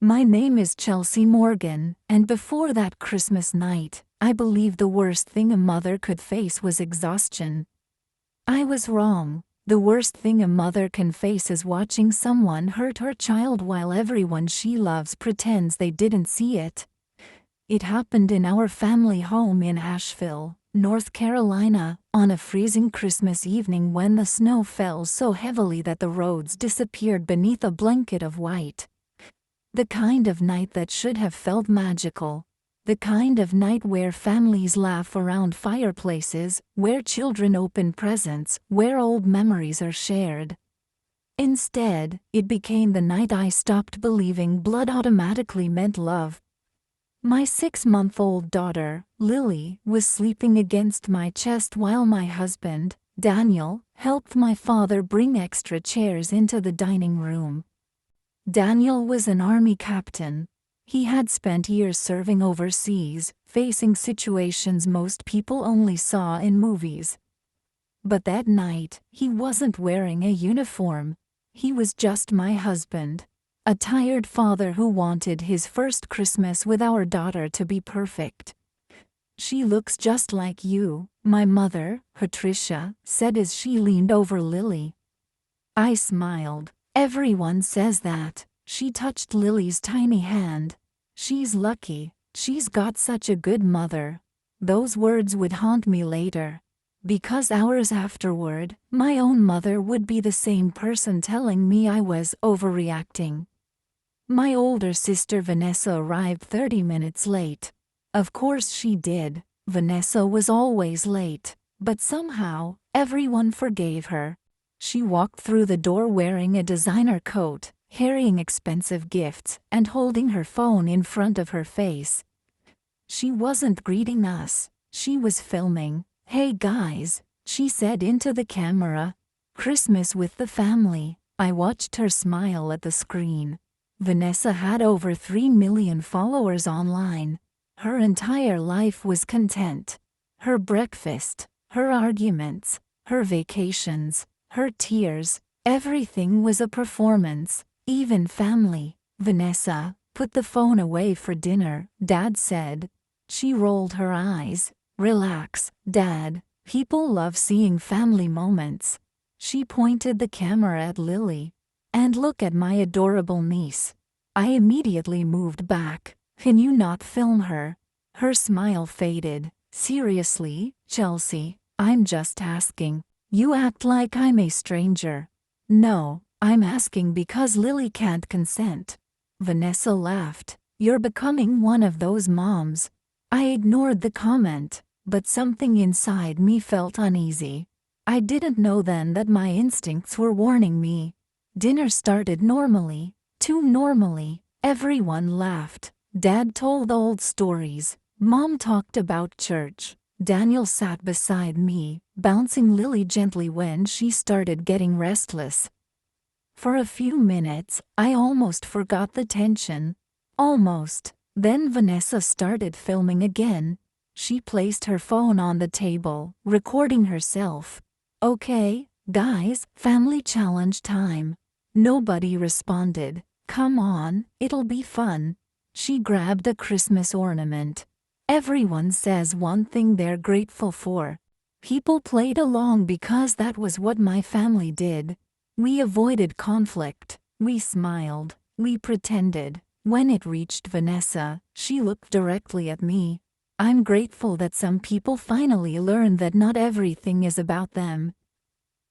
My name is Chelsea Morgan, and before that Christmas night, I believed the worst thing a mother could face was exhaustion. I was wrong. The worst thing a mother can face is watching someone hurt her child while everyone she loves pretends they didn't see it. It happened in our family home in Asheville, North Carolina, on a freezing Christmas evening when the snow fell so heavily that the roads disappeared beneath a blanket of white. The kind of night that should have felt magical. The kind of night where families laugh around fireplaces, where children open presents, where old memories are shared. Instead, it became the night I stopped believing blood automatically meant love. My 6-month-old daughter, Lily, was sleeping against my chest while my husband, Daniel, helped my father bring extra chairs into the dining room. Daniel was an army captain. He had spent years serving overseas, facing situations most people only saw in movies. But that night, he wasn't wearing a uniform. He was just my husband, a tired father who wanted his first Christmas with our daughter to be perfect. "She looks just like you," my mother, Patricia, said as she leaned over Lily. I smiled. "Everyone says that." She touched Lily's tiny hand. "She's lucky. She's got such a good mother." Those words would haunt me later. Because hours afterward, my own mother would be the same person telling me I was overreacting. My older sister Vanessa arrived 30 minutes late. Of course she did. Vanessa was always late, but somehow, everyone forgave her. She walked through the door wearing a designer coat, carrying expensive gifts, and holding her phone in front of her face. She wasn't greeting us. She was filming. "Hey guys," she said into the camera. "Christmas with the family." I watched her smile at the screen. Vanessa had over 3 million followers online. Her entire life was content. Her breakfast, her arguments, her vacations, her tears, everything was a performance, even family. "Vanessa, put the phone away for dinner," Dad said. She rolled her eyes. "Relax, Dad. People love seeing family moments." She pointed the camera at Lily. "And look at my adorable niece." I immediately moved back. "Can you not film her?" Her smile faded. "Seriously, Chelsea, I'm just asking. You act like I'm a stranger." "No, I'm asking because Lily can't consent." Vanessa laughed. "You're becoming one of those moms." I ignored the comment, but something inside me felt uneasy. I didn't know then that my instincts were warning me. Dinner started normally, too normally. Everyone laughed. Dad told old stories. Mom talked about church. Daniel sat beside me, bouncing Lily gently when she started getting restless. For a few minutes, I almost forgot the tension. Almost. Then Vanessa started filming again. She placed her phone on the table, recording herself. "Okay, guys, family challenge time." Nobody responded. "Come on, it'll be fun." She grabbed a Christmas ornament. Everyone says one thing they're grateful for. People played along because that was what my family did. We avoided conflict. We smiled. We pretended. When it reached Vanessa, she looked directly at me. "I'm grateful that some people finally learned that not everything is about them."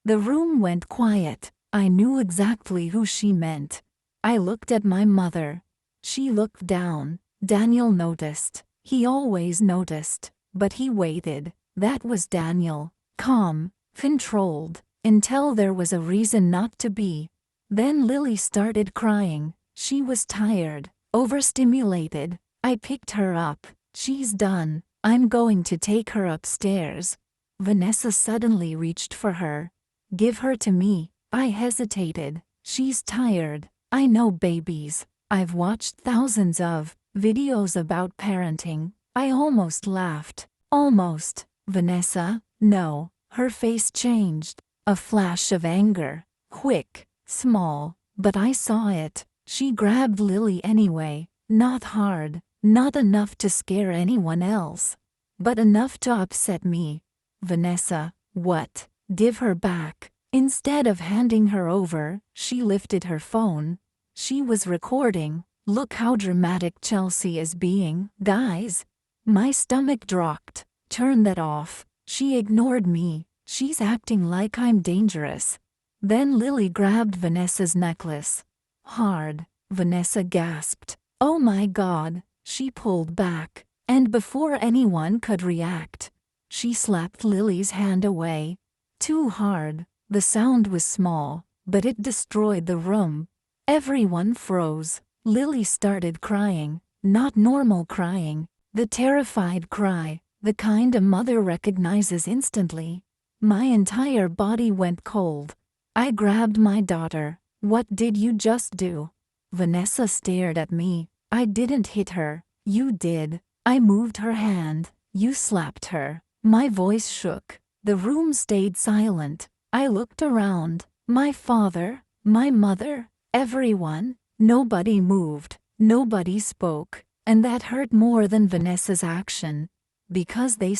The room went quiet. I knew exactly who she meant. I looked at my mother. She looked down. Daniel noticed. He always noticed, but he waited. That was Daniel. Calm, controlled, until there was a reason not to be. Then Lily started crying. She was tired, overstimulated. I picked her up. "She's done. I'm going to take her upstairs." Vanessa suddenly reached for her. "Give her to me." I hesitated. "She's tired." I know babies. I've watched thousands of videos about parenting. I almost laughed. "Almost." "Vanessa, no." Her face changed. A flash of anger. Quick, small, but I saw it. She grabbed Lily anyway, not hard, not enough to scare anyone else, but enough to upset me. Vanessa, what? Give her back. Instead of handing her over, she lifted her phone. She was recording. Look how dramatic Chelsea is being, guys. My stomach dropped. Turn that off. She ignored me. She's acting like I'm dangerous. Then Lily grabbed Vanessa's necklace. Hard. Vanessa gasped. Oh my God. She pulled back, and before anyone could react, she slapped Lily's hand away. Too hard. The sound was small, but it destroyed the room. Everyone froze. Lily started crying, not normal crying, the terrified cry, the kind a mother recognizes instantly. My entire body went cold. I grabbed my daughter. What did you just do? Vanessa stared at me. I didn't hit her. You did. I moved her hand. You slapped her. My voice shook. The room stayed silent. I looked around. My father, my mother, everyone. Nobody moved. Nobody spoke. And that hurt more than Vanessa's action. Because they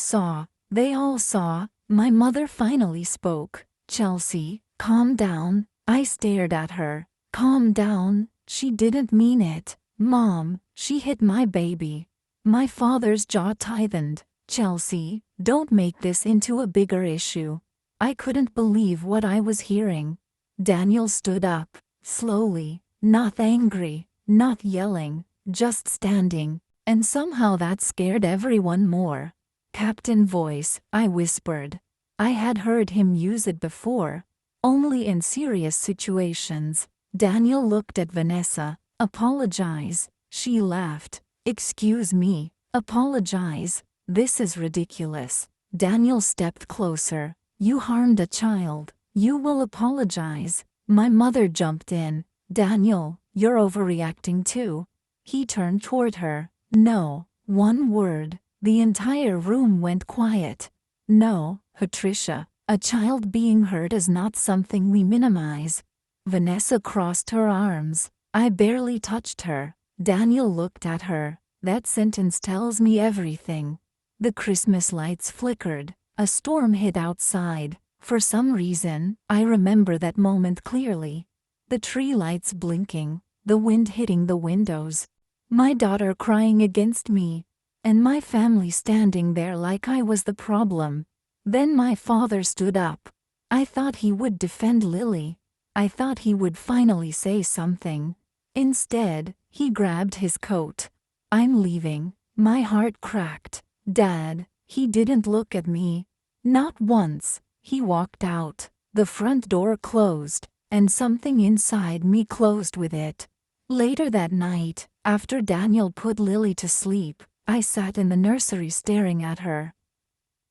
all saw. My mother finally spoke. Chelsea, calm down. I stared at her. Calm down. She didn't mean it. Mom, she hit my baby. My father's jaw tightened. Chelsea, don't make this into a bigger issue. I couldn't believe what I was hearing. Daniel stood up, slowly, not angry, not yelling, just standing, and somehow that scared everyone more. Captain voice, I whispered. I had heard him use it before, only in serious situations. Daniel looked at Vanessa. Apologize. She laughed. Excuse me. Apologize. This is ridiculous. Daniel stepped closer. You harmed a child. You will apologize. My mother jumped in. Daniel, you're overreacting too. He turned toward her. No. One word. The entire room went quiet. No, Patricia. A child being hurt is not something we minimize. Vanessa crossed her arms. I barely touched her. Daniel looked at her. That sentence tells me everything. The Christmas lights flickered. A storm hit outside. For some reason, I remember that moment clearly. The tree lights blinking, the wind hitting the windows, my daughter crying against me, and my family standing there like I was the problem. Then my father stood up. I thought he would defend Lily. I thought he would finally say something. Instead, he grabbed his coat. I'm leaving. My heart cracked. Dad, he didn't look at me. Not once. He walked out. The front door closed, and something inside me closed with it. Later that night, after Daniel put Lily to sleep, I sat in the nursery staring at her.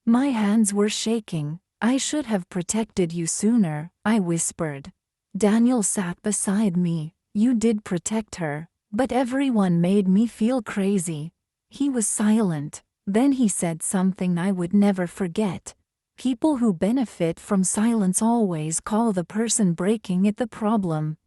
My hands were shaking. I should have protected you sooner, I whispered. Daniel sat beside me. You did protect her, but everyone made me feel crazy. He was silent. Then he said something I would never forget. People who benefit from silence always call the person breaking it the problem.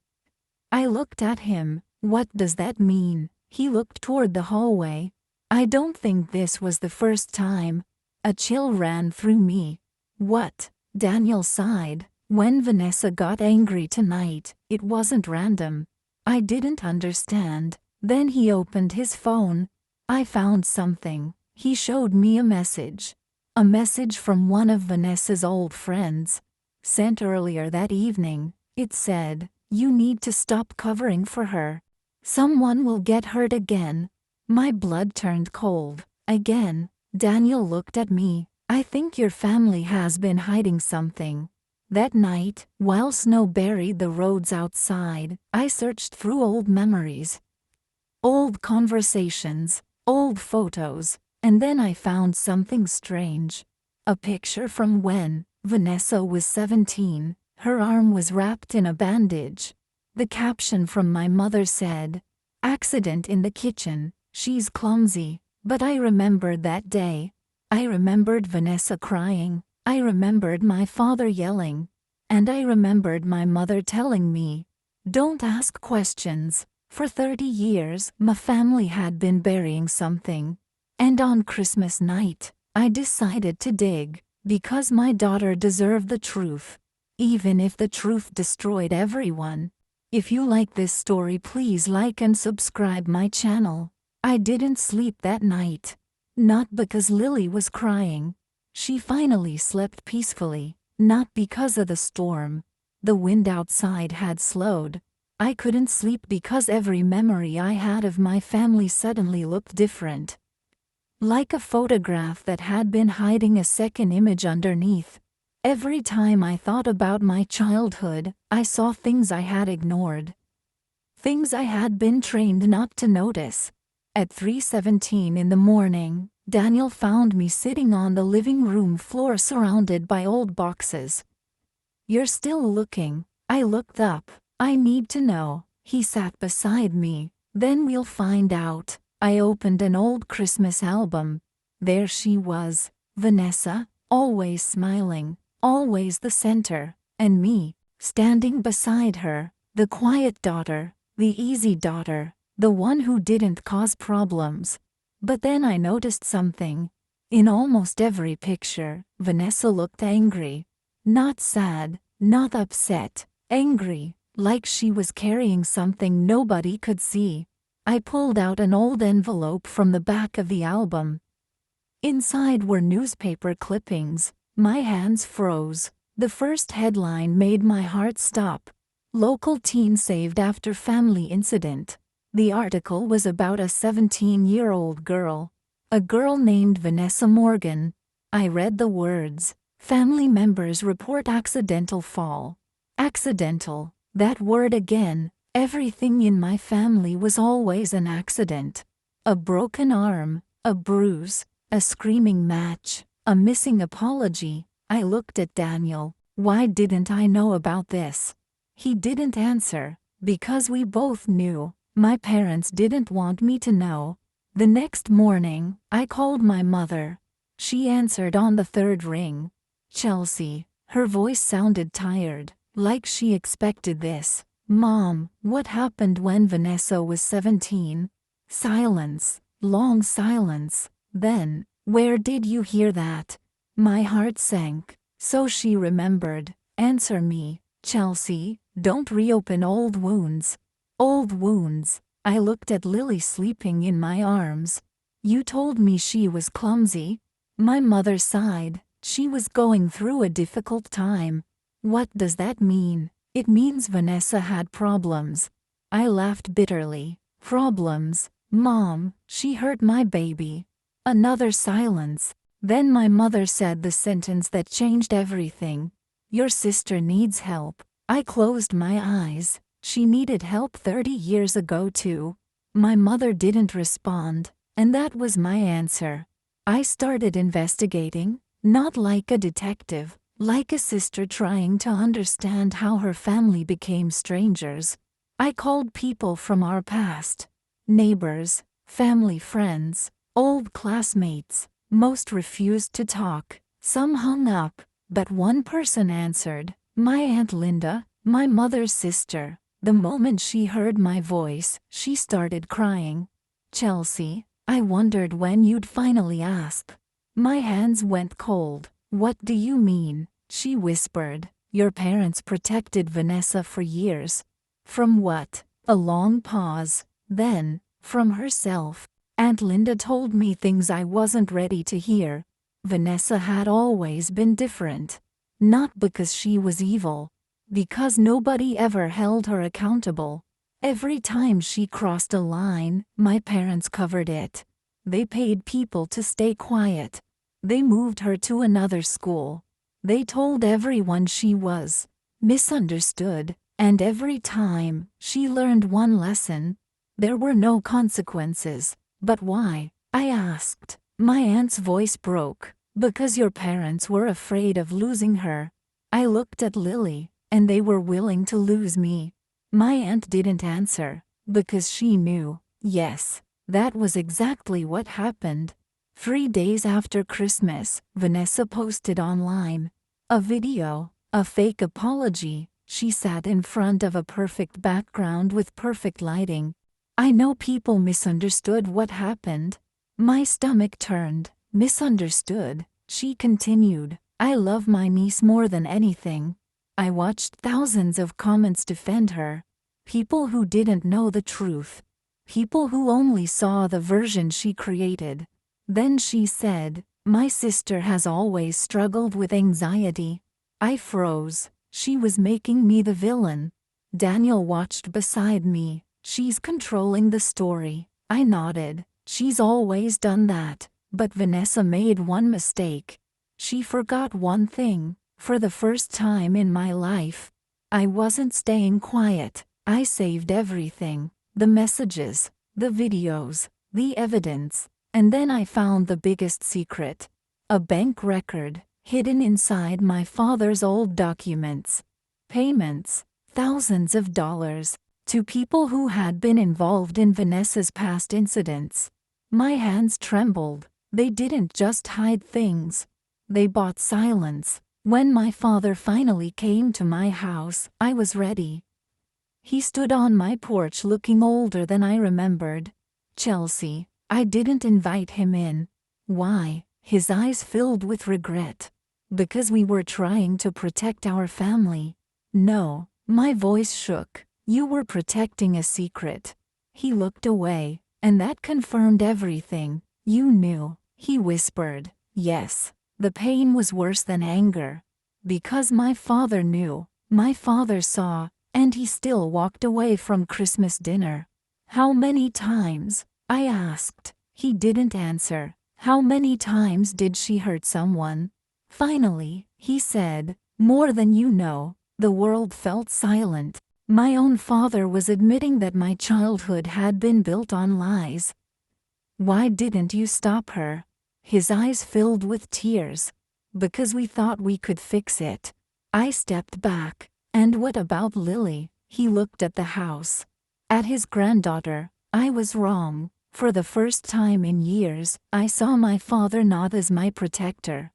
I looked at him. What does that mean? He looked toward the hallway. I don't think this was the first time. A chill ran through me. What? Daniel sighed. When Vanessa got angry tonight, it wasn't random. I didn't understand. Then he opened his phone. I found something. He showed me a message. A message from one of Vanessa's old friends. Sent earlier that evening. It said, you need to stop covering for her. Someone will get hurt again. My blood turned cold. Again. Daniel looked at me. I think your family has been hiding something. That night, while snow buried the roads outside, I searched through old memories. Old conversations, old photos, and then I found something strange. A picture from when Vanessa was 17. Her arm was wrapped in a bandage. The caption from my mother said, "Accident in the kitchen, she's clumsy." But I remembered that day. I remembered Vanessa crying. I remembered my father yelling. And I remembered my mother telling me, "Don't ask questions." For 30 years, my family had been burying something. And on Christmas night, I decided to dig, because my daughter deserved the truth, even if the truth destroyed everyone. If you like this story, please like and subscribe my channel. I didn't sleep that night. Not because Lily was crying. She finally slept peacefully, not because of the storm. The wind outside had slowed. I couldn't sleep because every memory I had of my family suddenly looked different. Like a photograph that had been hiding a second image underneath. Every time I thought about my childhood, I saw things I had ignored. Things I had been trained not to notice. At 3:17 in the morning, Daniel found me sitting on the living room floor surrounded by old boxes. "You're still looking." I looked up. "I need to know." He sat beside me. "Then we'll find out." I opened an old Christmas album. There she was, Vanessa, always smiling, always the center, and me, standing beside her, the quiet daughter, the easy daughter, the one who didn't cause problems. But then I noticed something. In almost every picture, Vanessa looked angry. Not sad, not upset, angry, like she was carrying something nobody could see. I pulled out an old envelope from the back of the album. Inside were newspaper clippings. My hands froze. The first headline made my heart stop. "Local teen saved after family incident." The article was about a 17-year-old girl. A girl named Vanessa Morgan. I read the words. "Family members report accidental fall." Accidental. That word again. Everything in my family was always an accident. A broken arm, a bruise, a screaming match, a missing apology. I looked at Daniel. Why didn't I know about this? He didn't answer, because we both knew. My parents didn't want me to know. The next morning, I called my mother. She answered on the third ring. "Chelsea." Her voice sounded tired, like she expected this. "Mom, what happened when Vanessa was 17? Silence, long silence. Then, "Where did you hear that?" My heart sank. So she remembered. "Answer me, Chelsea, don't reopen old wounds." Old wounds. I looked at Lily sleeping in my arms. "You told me she was clumsy." My mother sighed. "She was going through a difficult time." "What does that mean?" "It means Vanessa had problems." I laughed bitterly. "Problems? Mom, she hurt my baby." Another silence. Then my mother said the sentence that changed everything. "Your sister needs help." I closed my eyes. She needed help 30 years ago too. My mother didn't respond, and that was my answer. I started investigating, not like a detective, like a sister trying to understand how her family became strangers. I called people from our past. Neighbors, family friends, old classmates. Most refused to talk. Some hung up, but one person answered. My Aunt Linda, my mother's sister. The moment she heard my voice, she started crying. "Chelsea, I wondered when you'd finally ask." My hands went cold. "What do you mean?" she whispered. "Your parents protected Vanessa for years." "From what?" A long pause. Then, "From herself." Aunt Linda told me things I wasn't ready to hear. Vanessa had always been different. Not because she was evil. Because nobody ever held her accountable. Every time she crossed a line, my parents covered it. They paid people to stay quiet. They moved her to another school. They told everyone she was misunderstood, and every time, she learned one lesson. There were no consequences. "But why?" I asked. My aunt's voice broke. "Because your parents were afraid of losing her." I looked at Lily, and they were willing to lose me. My aunt didn't answer, because she knew. Yes, that was exactly what happened. 3 days after Christmas, Vanessa posted online a video, a fake apology. She sat in front of a perfect background with perfect lighting. I know people misunderstood what happened. My stomach turned. Misunderstood, she continued. I love my niece more than anything. I watched thousands of comments defend her. People who didn't know the truth. People who only saw the version she created. Then she said, "My sister has always struggled with anxiety." I froze. She was making me the villain. Daniel watched beside me. She's controlling the story. I nodded. She's always done that. But Vanessa made one mistake. She forgot one thing. For the first time in my life, I wasn't staying quiet. I saved everything. The messages, the videos, the evidence. And then I found the biggest secret. A bank record, hidden inside my father's old documents. Payments, thousands of dollars, to people who had been involved in Vanessa's past incidents. My hands trembled. They didn't just hide things. They bought silence. When my father finally came to my house, I was ready. He stood on my porch looking older than I remembered. "Chelsea, I didn't invite him in." "Why?" His eyes filled with regret. "Because we were trying to protect our family." "No." My voice shook. "You were protecting a secret." He looked away, and that confirmed everything. "You knew," he whispered. "Yes." The pain was worse than anger. Because my father knew, my father saw, and he still walked away from Christmas dinner. "How many times?" I asked. He didn't answer. "How many times did she hurt someone?" Finally, he said, "More than you know." The world felt silent. My own father was admitting that my childhood had been built on lies. "Why didn't you stop her?" His eyes filled with tears. "Because we thought we could fix it." I stepped back. "And what about Lily?" He looked at the house. At his granddaughter. I was wrong. For the first time in years, I saw my father not as my protector,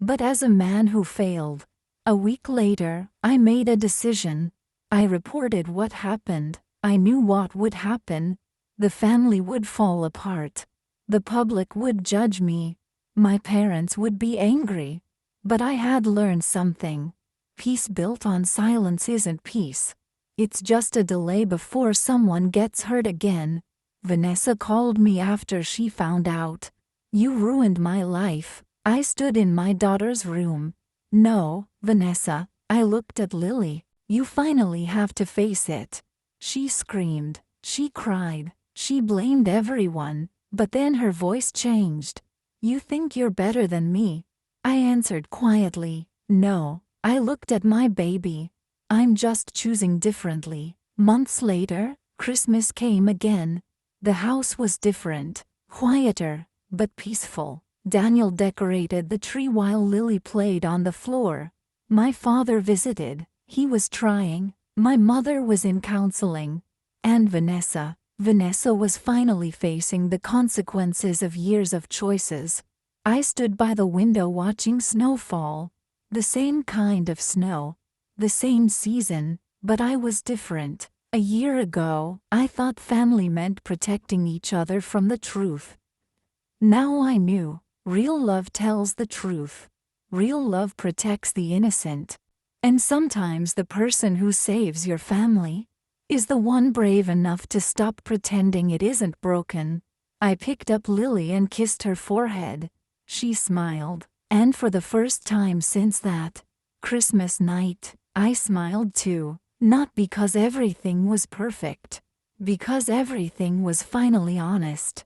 but as a man who failed. A week later, I made a decision. I reported what happened. I knew what would happen. The family would fall apart. The public would judge me. My parents would be angry. But I had learned something. Peace built on silence isn't peace. It's just a delay before someone gets hurt again. Vanessa called me after she found out. "You ruined my life." I stood in my daughter's room. "No, Vanessa." I looked at Lily. "You finally have to face it." She screamed. She cried. She blamed everyone. But then her voice changed. "You think you're better than me?" I answered quietly, "No." I looked at my baby. "I'm just choosing differently." Months later, Christmas came again. The house was different, quieter, but peaceful. Daniel decorated the tree while Lily played on the floor. My father visited. He was trying. My mother was in counseling. And Vanessa was finally facing the consequences of years of choices. I stood by the window watching snow fall. The same kind of snow. The same season, but I was different. A year ago, I thought family meant protecting each other from the truth. Now I knew. Real love tells the truth. Real love protects the innocent. And sometimes the person who saves your family is the one brave enough to stop pretending it isn't broken. I picked up Lily and kissed her forehead. She smiled, and for the first time since that Christmas night, I smiled too, not because everything was perfect, because everything was finally honest.